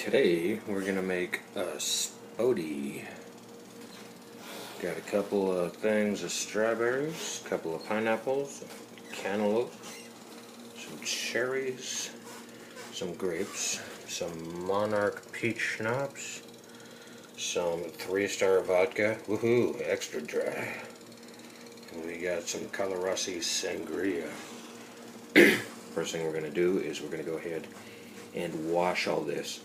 Today we're gonna make a Spode. Got a couple of things of strawberries, a couple of pineapples, cantaloupe, some cherries, some grapes, some Monarch peach schnapps, some 3-star vodka, woohoo, extra dry. And we got some Colorasi Sangria. First thing we're gonna do is we're gonna go ahead and wash all this.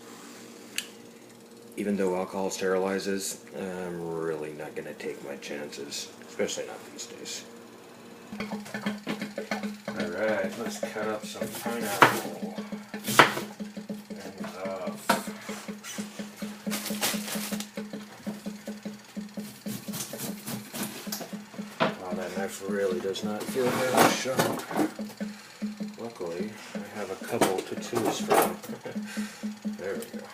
Even though alcohol sterilizes, I'm really not going to take my chances, especially not these days. Alright, let's cut up some pineapple. Ends off. Wow, that knife really does not feel very sharp. Luckily, I have a couple to choose from. There we go.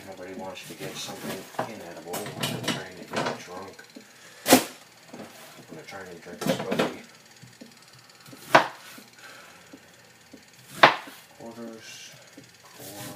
Nobody wants to get something inedible when they're trying to get drunk. When they're trying to drink a Spode. Quarters, core.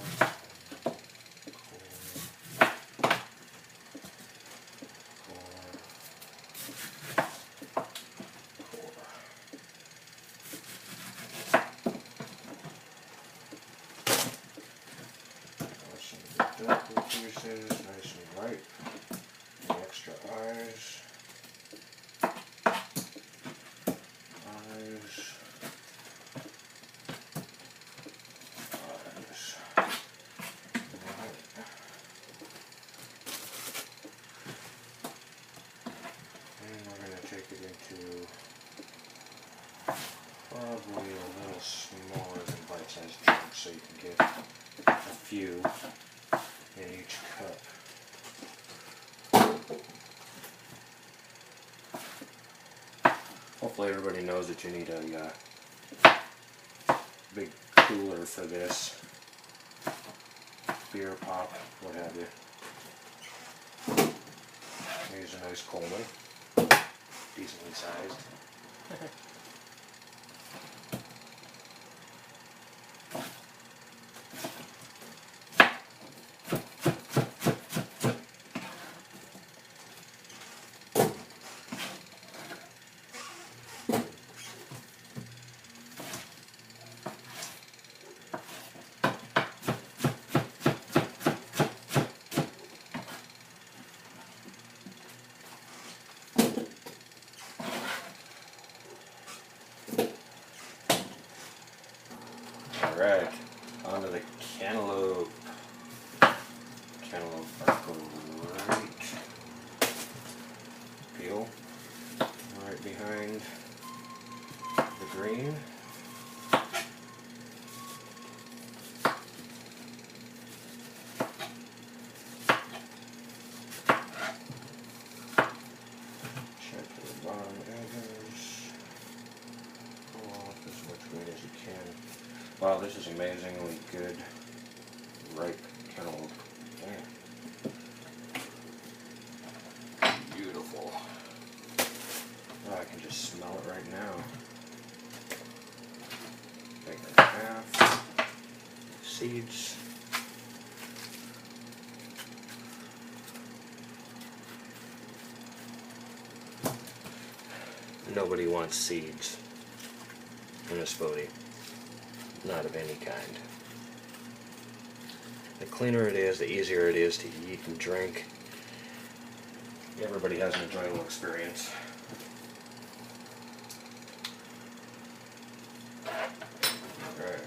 Apple pieces, nice and ripe. The extra eyes. Eyes. Right. And we're going to take it into probably a little smaller than bite-sized chunks so you can get a few in each cup. Hopefully everybody knows that you need a big cooler for this. Beer, pop, what have you. Here's a nice cold one. Decently sized. Alright, onto the cantaloupe. Cantaloupe are great. Peel right behind the green. Check the bottom edges. Pull off as much green as you can. Wow, this is amazingly good, ripe cantaloupe. Yeah. Beautiful. Oh, I can just smell it right now. Take it in half. Seeds. Nobody wants seeds in a Spode. Not of any kind. The cleaner it is, the easier it is to eat and drink. Everybody has an enjoyable experience. Alright.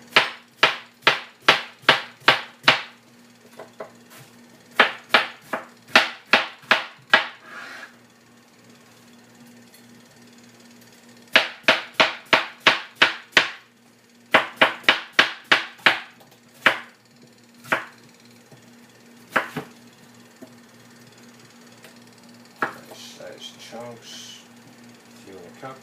Nice chunks, a few in a cup.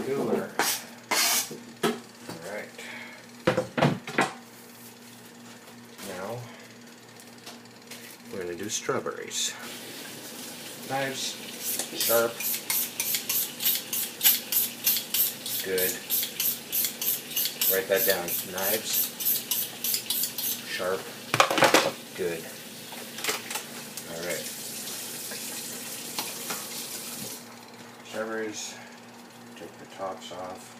Cooler. Alright. the strawberries. Knives, sharp, good. Write that down. Knives, sharp, good. Alright. Strawberries, take the tops off.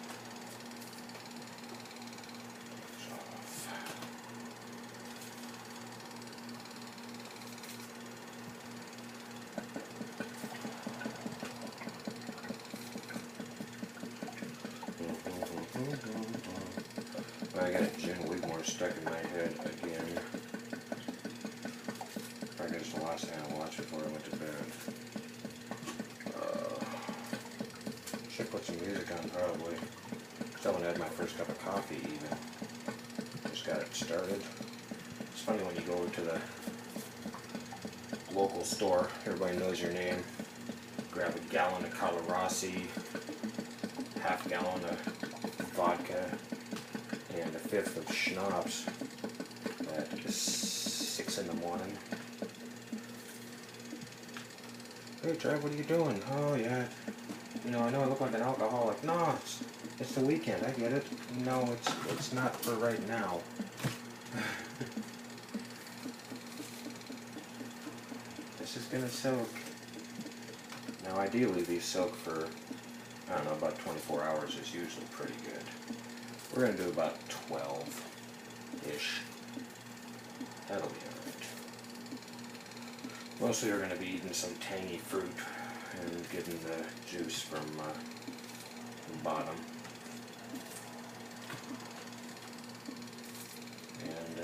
I got June Wigmore stuck in my head again. Probably just the last thing I watched before I went to bed. Should put some music on probably. Still haven't had my first cup of coffee even. Just got it started. It's funny when you go to the local store, everybody knows your name. Grab a gallon of Colorasi, half gallon of vodka, and a fifth of schnapps at 6 in the morning. Hey, Trev, what are you doing? Oh, yeah. You know, I know I look like an alcoholic. No, it's the weekend. I get it. No, it's not for right now. This is gonna soak. Now, ideally, these soak for, I don't know, about 24 hours is usually pretty good. We're going to do about 12-ish. That'll be alright. Mostly we're going to be eating some tangy fruit and getting the juice from the bottom. And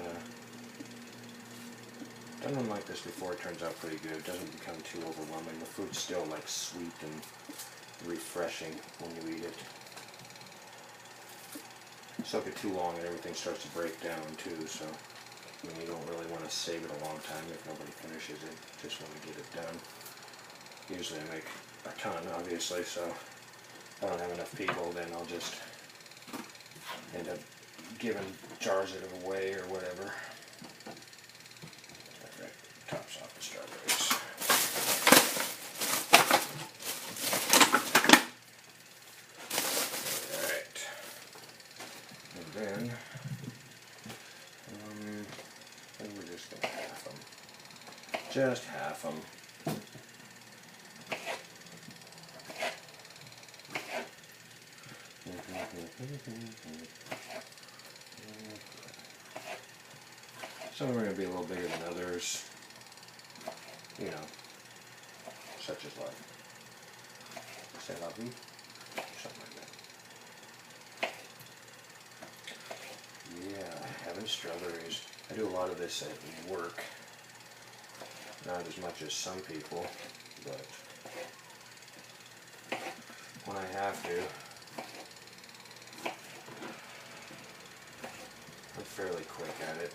done one like this before, it turns out pretty good. It doesn't become too overwhelming. The fruit's still like sweet and refreshing when you eat it. Soak it too long and everything starts to break down too, so I mean, you don't really want to save it a long time if nobody finishes it. Just want to get it done. Usually I make a ton, obviously, so if I don't have enough people, then I'll just end up giving jars of it away or whatever. Alright, tops off the strawberries. Then, we're just going to half them. Just half them. Some are going to be a little bigger than others. You know, such as like, c'est la vie, something like that. Yeah, having strawberries. I do a lot of this at work. Not as much as some people, but when I have to, I'm fairly quick at it.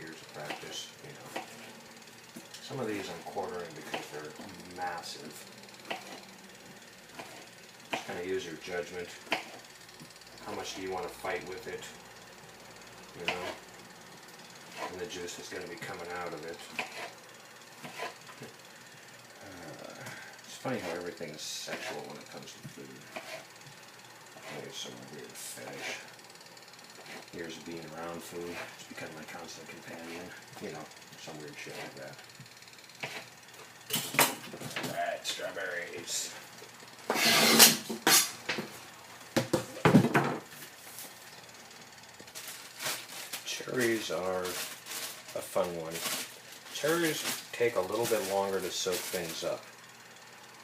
Years of practice, you know. Some of these I'm quartering because they're massive. Just kind of use your judgment. How much do you want to fight with it? You know, and the juice is going to be coming out of it. It's funny how everything is sexual when it comes to food. Maybe it's some weird fetish. Years of being around food, it's become my constant companion. You know, some weird shit like that. Alright, strawberries. Cherries are a fun one. Cherries take a little bit longer to soak things up,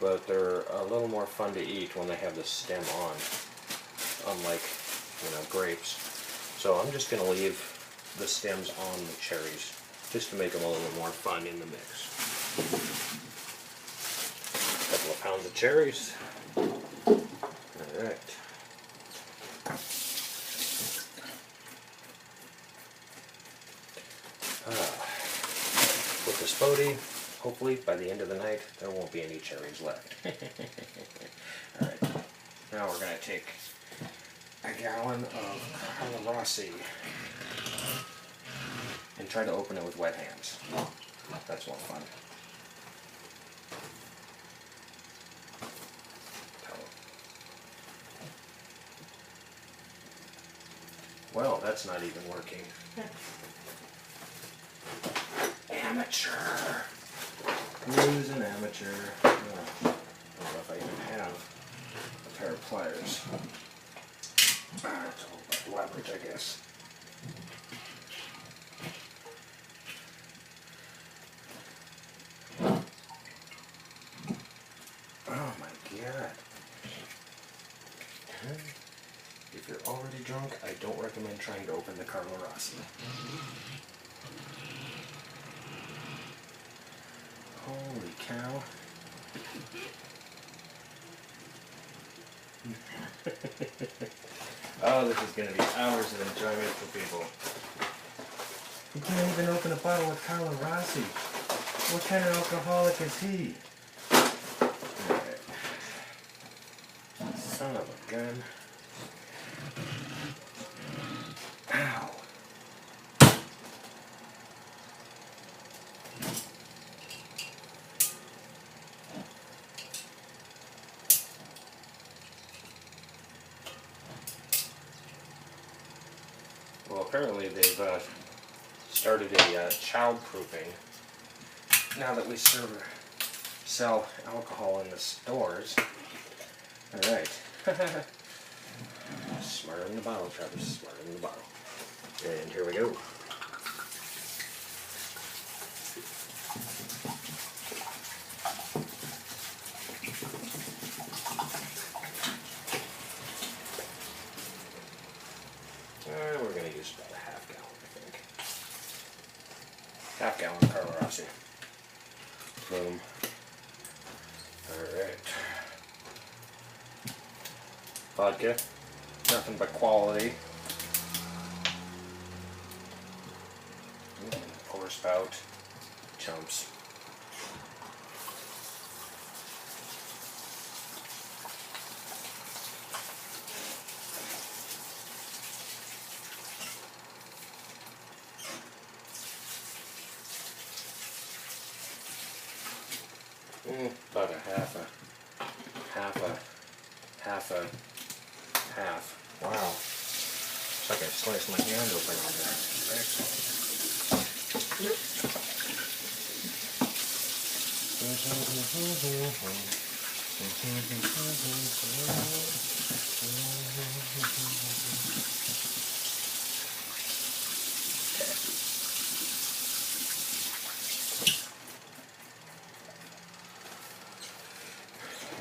but they're a little more fun to eat when they have the stem on, unlike, you know, grapes. So I'm just going to leave the stems on the cherries, just to make them a little more fun in the mix. A couple of pounds of cherries. Alright. With the Spode, hopefully by the end of the night there won't be any cherries left. Alright, now we're going to take a gallon of Colorasi and try to open it with wet hands. That's more fun. Well, that's not even working. Amateur! Who's an amateur? Oh, I don't know if I even have a pair of pliers. It's all about leverage, I guess. Oh my god. If you're already drunk, I don't recommend trying to open the Carlo Rossi. Holy cow. Oh, this is going to be hours of enjoyment for people. You can't even open a bottle of Carlo Rossi. What kind of alcoholic is he? Right. Son of a gun. Ow. Well, apparently they've started a child proofing. Now that we sell alcohol in the stores. Alright. Smarter than the bottle, Travis. Smarter than the bottle. And here we go. We're going to use about a half gallon, I think. Half gallon Carlo Rossi. Boom. Alright. Vodka. Nothing but quality. Pour spout. Chumps. About a half. Wow. It's like I sliced my hand open on that.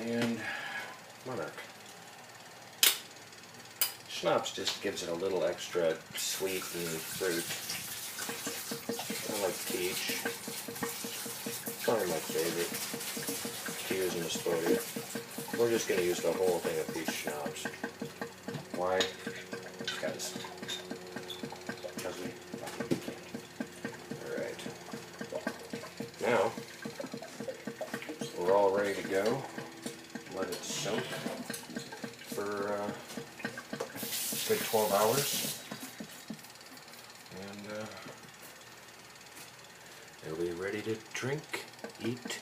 And Monarch. Schnapps just gives it a little extra sweet and fruit. I like peach. Probably my favorite to use in the Spode. We're just going to use the whole thing of peach schnapps. Why? Because we fucking can. Alright. Now, we're all ready to go. Let it soak for a good 12 hours. And it'll be ready to drink, eat,